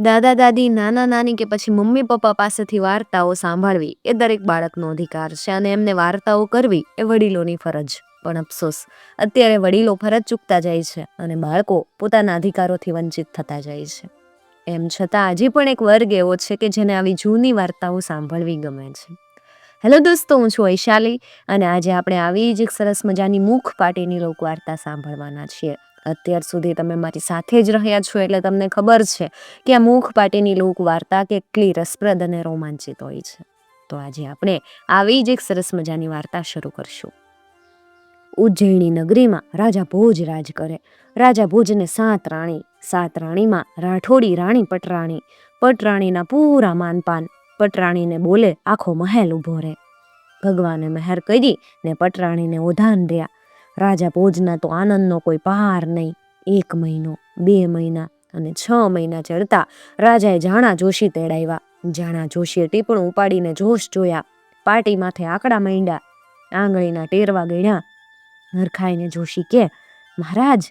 દાદા દાદી, નાના નાની કે પછી મમ્મી પપ્પા પાસેથી વાર્તાઓ સાંભળવી એ દરેક બાળકનો અધિકાર છે અને એમને વાર્તાઓ કરવી એ વડીલોની ફરજ. પણ અફસોસ, અત્યારે વડીલો ફરજ ચૂકતા જાય છે અને બાળકો પોતાના અધિકારોથી વંચિત થતા જાય છે. એમ છતાં હજી પણ એક વર્ગ એવો છે કે જેને આવી જૂની વાર્તાઓ સાંભળવી ગમે છે. હેલો દોસ્તો, હું છું વૈશાલી અને આજે આપણે આવી જ એક સરસ મજાની મુખ પાટીની લોકવાર્તા સાંભળવાના છીએ. અત્યાર સુધી તમે મારી સાથે જ રહ્યા છો એટલે તમને ખબર છે કે આ મુખ પાટીની લોકવાર્તા કેટલી રસપ્રદ અને રોમાંચિત હોય છે. તો આજે આપણે આવી જ એક સરસ મજાની વાર્તા શરૂ કરશું. ઉજ્જૈની નગરીમાં રાજા ભોજ રાજ કરે. રાજા ભોજને 7 રાણી. 7 રાણીમાં રાઠોડી રાણી પટરાણી. પટરાણીના પૂરા માનપાન. પટરાણીને બોલે આખો મહેલ ઊભો રહે. ભગવાને મહેર કરી ને પટરાણીને ઓધાન રહ્યા. રાજા ભોજના તો આનંદનો કોઈ પાર નહીં. 1 મહિનો, 2 મહિના અને 6 મહિના ચડતા રાજાએ જાણા જોશી તેડાવ્યા. જાણા જોશીએ ટીપણું ઉપાડીને જોશ જોયા. પાટી માથે આંકડા માંડ્યા. આંગળીના ટેરવા ગણ્યા. હરખાઈને જોશી કે, મહારાજ,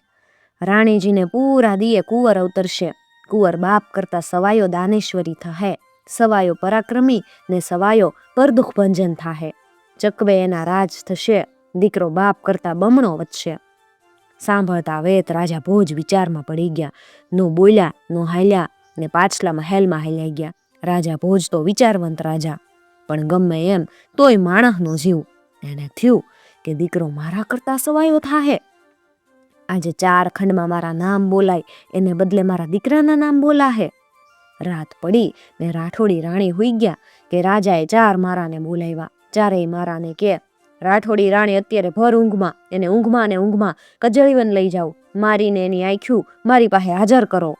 રાણીજીને પૂરા દીએ કુંવર અવતરશે. કુંવર બાપ કરતા સવાયો દાનેશ્વરી થાહે. સવાયો પરાક્રમી ને સવાયો પરદુખ ભંજન થાહે. ચકવે એના રાજ થશે. દીકરો બાપ કરતા બમણો વધશે. સાંભળતા વેત રાજા ભોજ વિચારમાં પડી ગયા. નો બોલ્યા, નો હાલ્યા ને પાછલા મહેલમાં હાલ્યા ગયા. રાજા ભોજ તો વિચારવંત રાજા, પણ ગમે એમ તોય માણસનો જીવ. એને થયું કે દીકરો મારા કરતા સવાયો થાહે. આજે 4 ખંડમાં મારા નામ બોલાય એને બદલે મારા દીકરાના નામ બોલાહે. રાત પડી ને રાઠોડી રાણી હુઈ ગયા કે રાજાએ 4 મારાને બોલાવ્યા. 4 મારાને કે, રાઠોડી રાણી અત્યારે ભર ઊંઘમાં, એને ઊંઘમાં ને ઊંઘમાં કજળીવન લઈ જાઓ. મારીને એની આંખ્યું મારી પાસે હાજર કરો.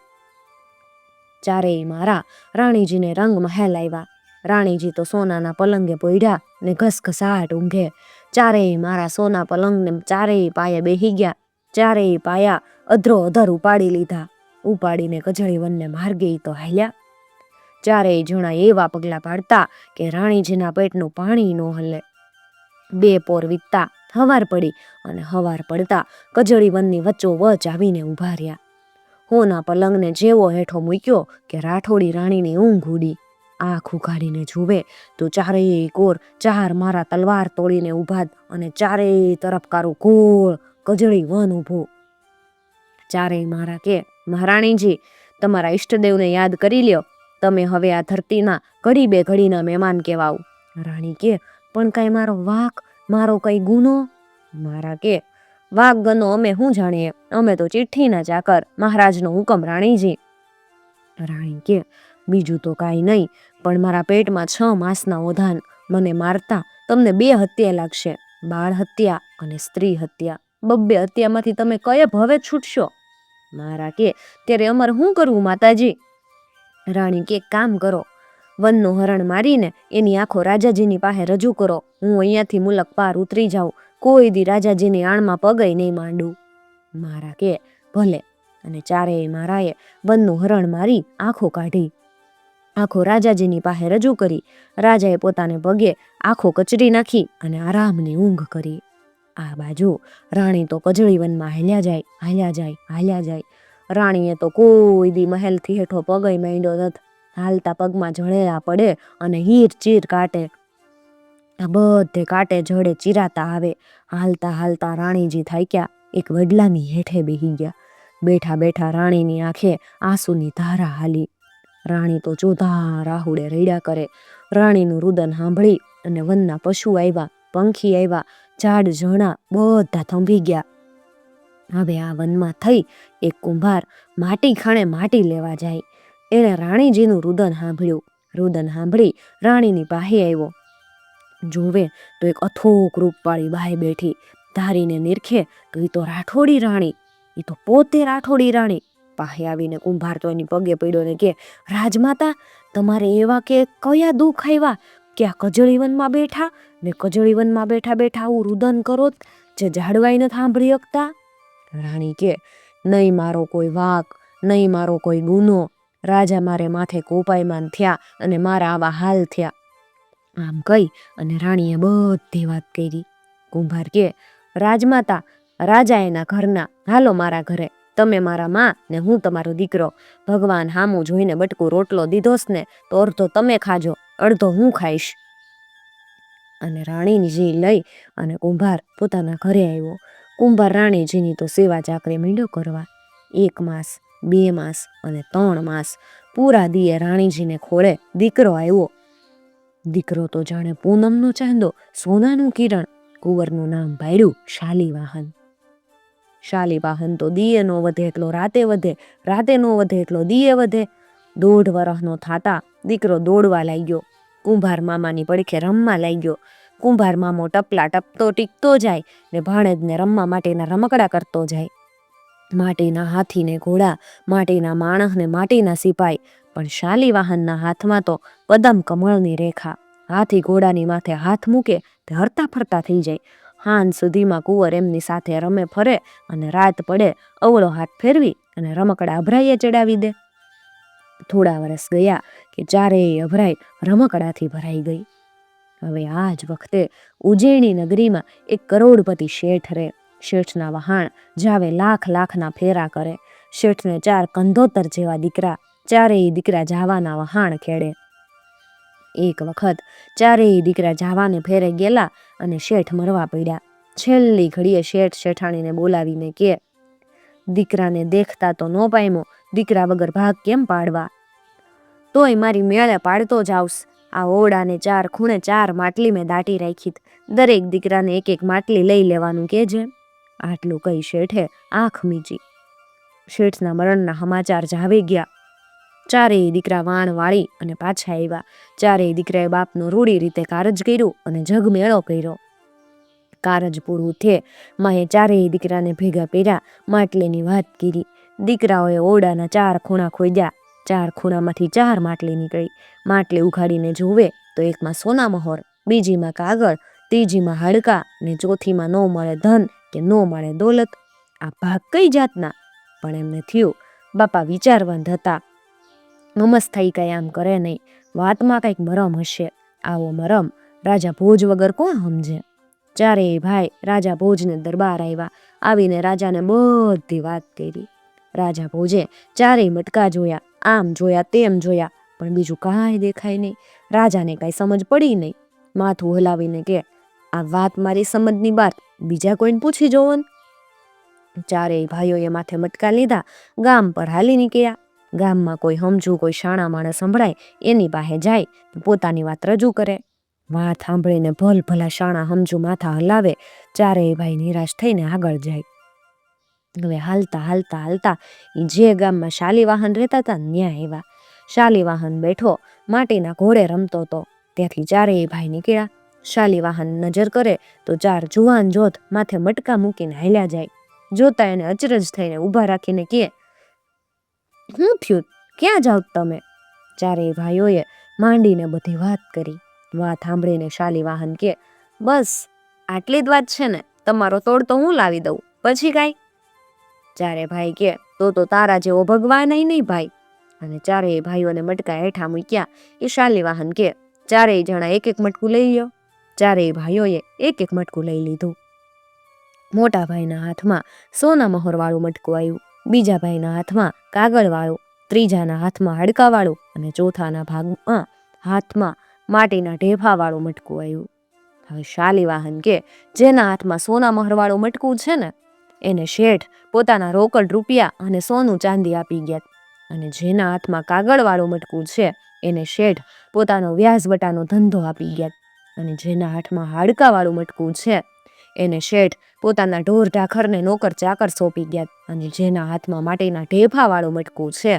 4 મારા રાણીજીને રંગ મહેલ આવ્યા. રાણીજી તો સોનાના પલંગે પોઢ્યા ને ઘસઘસાટ ઊંઘે. 4 મારા સોના પલંગને 4 પાયે બેહી ગયા. 4 પાયા અધરો અધર ઉપાડી લીધા. ઉપાડીને કજળીવનને માર્ગે તો હાલ્યા. 4 જણા એવા પગલા પાડતા કે રાણીજીના પેટનું પાણી ન હલે. 2 પોર વીતતા હવાર પડી અને હવાર પડતા કજળીવનની વચ્ચોવચ આવીને ઊભા રહ્યા. હોના પલંગને જેવો હેઠો મૂક્યો કે રાઠોડી રાણીની ઊંઘ ઉડી. આંખ ઉઘાડીને જુએ તો 4 કોર 4 મારા તલવાર તોડીને ઊભા અને 4 તરફ કારું ગોળ કજળીવન ઊભું. 4 મારા કે, મહારાણીજી, તમારા ઈષ્ટદેવને યાદ કરી લ્યો. તમે હવે આ ધરતીના ઘડી બે ઘડીના મહેમાન કહેવાવ. રાણી કે, પણ કાંઈ મારો વાંક, મારો કઈ ગુનો? મારા કે, વાઘ ગનો અમે શું જાણીએ, અમે તો ચિઠ્ઠીના ચાકર, મહારાજનો હુકમ રાણીજી. રાણી કે, બીજું તો કાંઈ નહીં, પણ મારા પેટમાં 6 માસના ઓધાન. મને મારતા તમને 2 હત્યા લાગશે, બાળ હત્યા અને સ્ત્રી હત્યા. 2 હત્યામાંથી તમે કયે ભવે છૂટશો? મારા કે, ત્યારે અમારે શું કરવું માતાજી? રાણી કે, કામ કરો, વનનું હરણ મારીને એની આંખો રાજાજીની પાસે રજૂ કરો. હું અહીંયાથી મુલક પાર ઉતરી જાઉં, કોઈ દી રાજાજીની આણમાં પગય નહીં માંડું. મારા કે, ભલે. અને 4 મારાએ વનનું હરણ મારી આંખો કાઢી. આંખો રાજાજીની પાસે રજૂ કરી. રાજાએ પોતાને પગે આંખો કચરી નાખી અને આરામની ઊંઘ કરી. આ બાજુ રાણી તો કજળીવનમાં હાલ્યા જાય, હાલ્યા જાય, હાલ્યા જાય. રાણીએ તો કોઈ દી મહેલથી હેઠો પગય માંડ્યો નથી. હાલતા પગમાં જળેલા પડે અને હીર ચીર કાટે. આ બધે કાંટે જડે ચીરાતા આવે. હાલતા હાલતા રાણીજી થાક્યા. એક વડલાની હેઠે બેહી ગયા. બેઠા બેઠા રાણીની આંખે આંસુની ધારા હાલી. રાણી તો ચોધા રાહુડે રડ્યા કરે. રાણીનું રુદન સાંભળી અને વનના પશુ આવ્યા, પંખી આવ્યા, ઝાડ ઝરણા બધા થંભી ગયા. હવે આ વનમાં થઈ એક કુંભાર માટી ખાણે માટી લેવા જાય. એણે રાણીજીનું રુદન સાંભળ્યું. રુદન સાંભળી રાણીની પાસે આવ્યો. જોવે તો એક અથોક રૂપવાળી બાઈ બેઠી. ધારીને નિરખે તો એ તો રાઠોડી રાણી, એ તો પોતે રાઠોડી રાણી. પાસે આવીને કુંભાર તો એની પગે પડ્યો ને કે, રાજમાતા, તમારે એવા કે કયા દુઃખ આવ્યા કે આ કજળીવનમાં બેઠા ને કજળીવનમાં બેઠા બેઠા આવું રુદન કરો જે ઝાડવાઈ ન સાંભળી શકતા? રાણી કે, નહીં મારો કોઈ વાંક, નહીં મારો કોઈ ગુનો. રાજા મારે માથે કોપાયમાન થયા અને મારા આવા હાલ થયા. આમ કહી અને રાણીએ બધી વાત કરી. કુંભાર કે, રાજમાતા, રાજા એના ઘરના, હાલો મારા ઘરે, તમે મારા માં ને હું તમારો દીકરો. ભગવાન હામું જોઈને બટકું રોટલો દીધોસ ને તો અડધો તમે ખાજો, અડધો હું ખાઈશ. અને રાણીજી લઈ અને કુંભાર પોતાના ઘરે આવ્યો. કુંભાર રાણીજીની તો સેવા ચાકરી માંડ્યો કરવા. 1 માસ, 2 માસ અને 3 માસ પૂરા દીએ રાણીજીને ખોળે દીકરો આવ્યો. દીકરો તો જાણે પૂનમનો ચાંદો, સોનાનું કિરણ. કુંવરનું નામ પાડ્યું શાલીવાહન. શાલીવાહન તો દીએ નો વધે એટલો રાતે વધે, રાતે નો વધે એટલો દીએ વધે. 1.5 વર્ષનો થાતા દીકરો દોડવા લાગ્યો. કુંભાર મામાની પડખે રમવા લાગ્યો. કુંભાર મામો ટપલા ટપતો ટીકતો જાય ને ભાણેજને રમવા માટેના રમકડા કરતો જાય. માટીના હાથી ને ઘોડા, માટીના માણસ ને માટીના સિપાઈ, પણ શાલીવાહનના હાથમાં તો પદમ કમળની રેખા. હાથી ઘોડાની માથે હાથ મૂકે તે હરતા ફરતા થઈ જાય. હાંજ સુધીમાં કુંવર એમની સાથે રમે ફરે અને રાત પડે અવળો હાથ ફેરવી અને રમકડા અભરાઈએ ચડાવી દે. થોડા વર્ષ ગયા કે ચારેય અભરાઈ રમકડાથી ભરાઈ ગઈ. હવે આ જ વખતે ઉજ્જૈની નગરીમાં એક કરોડપતિ શેઠ રહે. શેઠના વહાણ જાવે લાખના ફેરા કરે. શેઠને 4 કંધોતર જેવા દીકરા, ચારેય દીકરા જાવાના વહાણ ખેડે. એક વખત ચારેય દીકરા જાવાને ફેરે ગયેલા અને શેઠ મરવા પડ્યા. છેલ્લી ઘડીએ શેઠ શેઠાણીને બોલાવીને કે, દીકરાને દેખતા તો ન પામ્યો, દીકરા વગર ભાગ કેમ પાડવા? તોય મારી મેળે પાડતો જાવસ. આ ઓરડાને 4 ખૂણે 4 માટલી મેં દાટી રાખી. દરેક દીકરાને 1 માટલી લઈ લેવાનું કહેજે. આટલું કહી શેઠે આંખ મીચી. શેઠના મરણના સમાચાર જાવી ગયા. ચારેય દીકરા વાણ વાળી અને પાછા આવ્યા. ચારેય દીકરાએ બાપનું રૂડી રીતે કારજ કર્યું અને જગમેળો કર્યો. કારજ પૂરું થયે માએ ચારેય દીકરાને ભેગા કર્યા, માટલીની વાત કરી. દીકરાઓએ ઓરડાના 4 ખૂણા ખોદ્યા. 4 ખૂણામાંથી 4 માટલી નીકળી. માટલી ઉઘાડીને જોવે તો એકમાં સોના મહોર, બીજીમાં કાગળ, ત્રીજીમાં હાડકા ને ચોથીમાં ન મળે ધન કે ન મળે દોલત. આ ભાગ કઈ જાતના? પણ એમને થયું બાપા વિચારવંત હતા. મમસ્થાઈ કઈ આમ કરે નહીં, વાતમાં કંઈક મરમ હશે. આવો મરમ રાજા ભોજ વગર કોણ સમજે? ચારેય ભાઈ રાજા ભોજને દરબાર આવ્યા. આવીને રાજાને બધી વાત કરી. રાજા ભોજે ચારેય મટકા જોયા, આમ જોયા તેમ જોયા, પણ બીજું કાંઈ દેખાય નહીં. રાજાને કાંઈ સમજ પડી નહીં. માથું હલાવીને કે, આ વાત મારી સમજની બાત બીજા કોઈને પૂછી જોવો ને. ચારેય ભાઈઓએ માથે મટકા લીધા, ગામ પર હાલી નીકળ્યા. ગામમાં કોઈ સમજુ, કોઈ શાણા માણસ સંભળાય એની પાસે જાય તો પોતાની વાત રજૂ કરે. વાત સાંભળીને ભલ ભલા શાણા સમજુ માથા હલાવે. ચારેય ભાઈ નિરાશ થઈને આગળ જાય. હવે હાલતા હાલતા હાલતા એ જે ગામમાં શાલીવાહન રહેતા હતા ત્યાં આવ્યા. શાલીવાહન બેઠો માટીના ઘોડે રમતો હતો. ત્યાંથી ચારેય ભાઈ નીકળ્યા. શાલીવાહન નજર કરે તો 4 જુવાન જોત માથે મટકા મૂકીને હાલ્યા જાય. જોતા એને અચરજ થઈને ઊભા રાખીને કહે, શું થયું? ક્યાં જાવ તમે? ચારેય ભાઈઓએ માંડીને બધી વાત કરી. વાત સાંભળીને શાલીવાહન કે, બસ આટલી જ વાત છે ને? તમારો તોડ તો હું લાવી દઉં, પછી કાંઈ? ચારે ભાઈ કે, તો તારા જેવો ભગવાન નહીં ભાઈ. અને ચારેય ભાઈઓને મટકા હેઠા મૂક્યા. એ શાલીવાહન કે, ચારેય જણા 1 મટકું લઈ લ્યો. ચારેય ભાઈઓએ 1 મટકું લઈ લીધું. મોટા ભાઈના હાથમાં સોના મહોરવાળું મટકું આવ્યું, બીજા ભાઈના હાથમાં કાગળવાળું, ત્રીજાના હાથમાં હાડકાવાળું અને ચોથાના ભાગમાં હાથમાં માટીના ઢેફાવાળું મટકું આવ્યું. હવે શાલીવાહન કે, જેના હાથમાં સોના મહોરવાળું મટકું છે ને એને શેઠ પોતાના રોકડ રૂપિયા અને સોનું ચાંદી આપી ગયા. અને જેના હાથમાં કાગળવાળું મટકું છે એને શેઠ પોતાનો વ્યાજવટાનો ધંધો આપી ગયા. અને જેના હાથમાં હાડકાવાળું મટકું છે એને શેઠ પોતાના ઢોર ઢાખરને નોકર ચાકર સોંપી ગયા. અને જેના હાથમાં માટીના ઢેફાવાળું મટકું છે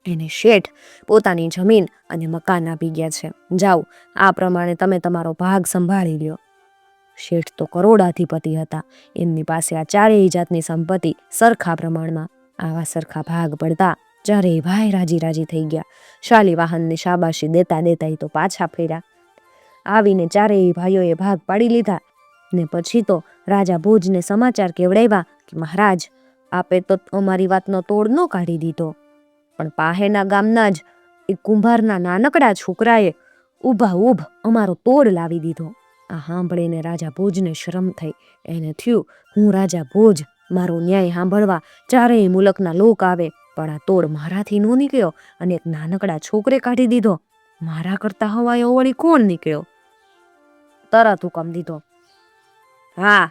એને શેઠ પોતાની જમીન અને મકાન આપી ગયા છે. જાઓ, આ પ્રમાણે તમે તમારો ભાગ સંભાળી લ્યો. શેઠ તો કરોડાધિપતિ હતા. એમની પાસે આ ચારેય જાતની સંપત્તિ સરખા પ્રમાણમાં. આવા સરખા ભાગ પડતા ચારેય ભાઈ રાજી રાજી થઈ ગયા. શાલીવાહનની શાબાશી દેતા દેતા તો પાછા ફર્યા. આવીને ચારેય ભાઈઓએ ભાગ પાડી લીધા. ને પછી તો રાજા ભોજને સમાચાર કેવડાવ્યા કે મહારાજ, આપે તો અમારી વાતનો તોડ ન કાઢી દીધો, પણ પાહેના ગામના જ એક કુંભારના નાનકડા છોકરાએ ઊભ અમારો તોડ લાવી દીધો. આ સાંભળીને રાજા ભોજને શરમ થઈ. એને થયું, હું રાજા ભોજ મારો ન્યાય સાંભળવા ચારેય મુલકના લોક આવે, પણ આ તોડ મારાથી નો નીકળ્યો અને એક નાનકડા છોકરે કાઢી દીધો. મારા કરતા હવાયો વળી કોણ નીકળ્યો? તરત હુકમ દીધો, હા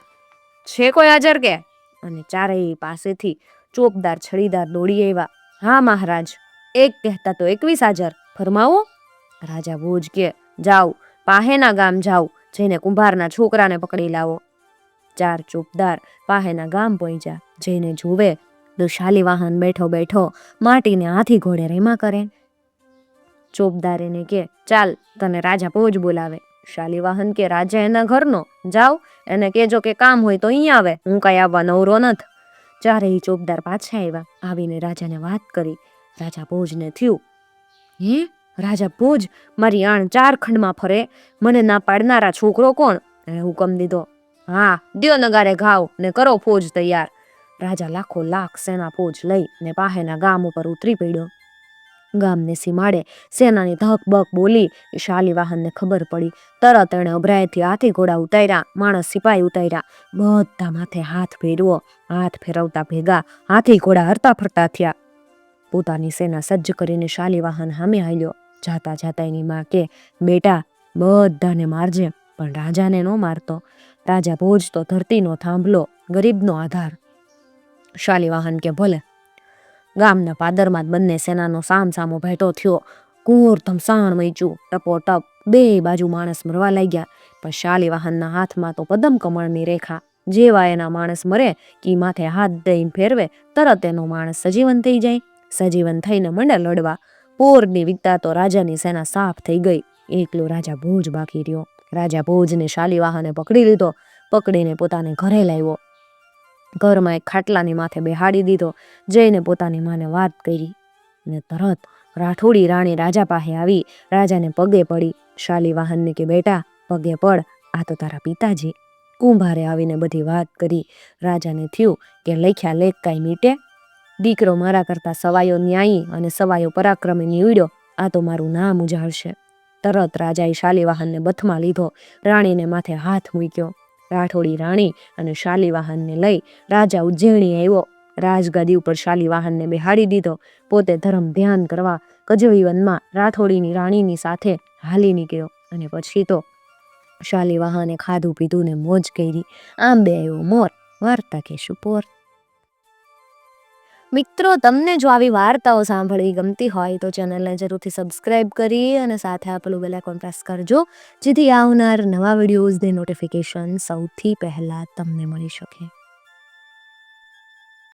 છે કોઈ હાજર કે? અને ચારેય પાસેથી ચોકદાર છડીદાર દોડી આવ્યા. હા મહારાજ, એક કહેતા તો 21 હાજર, ફરમાવો. રાજા ભોજ કે, જાઓ પાહેના ગામ જાઓ, જઈને કુંભારના છોકરાને પકડી લાવો. 4 ચોકદાર પાહેના ગામ પહોંચ્યા. જઈને જોવે તો શાલીવાહન બેઠો બેઠો માટીને હાથી ઘોડે રેમા કરે. ચોકદાર એને કે, ચાલ તને રાજા ભોજ બોલાવે. શાલીવાહન કે, રાજા એના ઘરનો, જાઓ એને કેજો કે કામ હોય તો અહીં આવે, હું કઈ આવવા નવરો નથી. ચારેય ચોકદાર પાછા આવ્યા. આવીને રાજાને વાત કરી. રાજા ભોજને થયું, હે રાજા ભોજ, મારી આણ 4 ખંડમાં ફરે, મને ના પાડનારા છોકરો કોણ? એને હુકમ દીધો, હા દ્યો નગારે ઘાવ ને કરો ફોજ તૈયાર. રાજા લાખો લાખ સેના ફોજ લઈ ને પાહેના ગામ ઉપર ઉતરી પડ્યો. ગામને સીમાડે સેનાની ધક બક બોલી. શાલીવાહનને ખબર પડી. તરત એણે અભરાયથી હાથી ઘોડા ઉતાર્યા, માણસ સિપાહી ઉતાર્યા, બધા માથે હાથ ફેરવો. હાથ ફેરવતા ભેગા હાથી ઘોડા હરતા ફરતા થયા. પોતાની સેના સજ્જ કરીને શાલીવાહન સામે હાલ્યો. જાતા જાતા એની માં કે, બેટા બધાને મારજે પણ રાજાને નો મારતો. રાજા ભોજ તો ધરતીનો થાંભલો, ગરીબનો આધાર. શાલીવાહન કે, ભલે. ગામના પાદરમાં જ બંને સેનાનો સામસામો ભેટો થયો. ઘોર ધમસાણ મચ્યું. ટપોટપ બે બાજુ માણસ મરવા લાગ્યા. પણ શાલીવાહનના હાથમાં તો પદમ કમળની રેખા. જેવા એના માણસ મરે કે માથે હાથ દઈને ફેરવે, તરત એનો માણસ સજીવન થઈ જાય. સજીવન થઈને મંડે લડવા. પોરની વીકતા તો રાજાની સેના સાફ થઈ ગઈ. એકલો રાજા ભોજ બાકી રહ્યો. રાજા ભોજને શાલીવાહને પકડી લીધો. પકડીને પોતાને ઘરે લાવ્યો. ઘરમાં એક ખાટલાની માથે બેહાડી દીધો. જઈને પોતાની માને વાત કરી. ને તરત રાઠોડી રાણી રાજા પાસે આવી. રાજાને પગે પડી. શાલીવાહનને કે, બેટા પગે પડ, આ તો તારા પિતાજી. કુંભારે આવીને બધી વાત કરી. રાજાને થયું કે લખ્યા લેખ કાંઈ મીટે. દીકરો મારા કરતા સવાયો ન્યાયી અને સવાયો પરાક્રમી નીવડ્યો, આ તો મારું નામ ઉજાળશે. તરત રાજાએ શાલીવાહનને બથમાં લીધો. રાણીને માથે હાથ મૂક્યો. રાઠોડી રાણી અને શાલીવાહનને લઈ રાજા ઉજ્જૈણી આવ્યો. રાજગાદી ઉપર શાલીવાહનને બેહાડી દીધો. પોતે ધર્મ ધ્યાન કરવા કજવી વનમાં રાઠોડીની રાણીની સાથે હાલી નીકળ્યો. અને પછી તો શાલીવાહને ખાધું પીધું ને મોજ કરી. આંબે આવ્યો મોર, વાર્તા કહેશું પોર. મિત્રો, તમને જો આવી વાર્તાઓ સાંભળવી ગમતી હોય તો ચેનલને જરૂરથી સબસ્ક્રાઈબ કરી અને સાથે આપેલું બેલ આઇકોન પ્રેસ કરજો, જેથી આવનાર નવા વિડીયોઝની નોટિફિકેશન સૌથી પહેલાં તમને મળી શકે.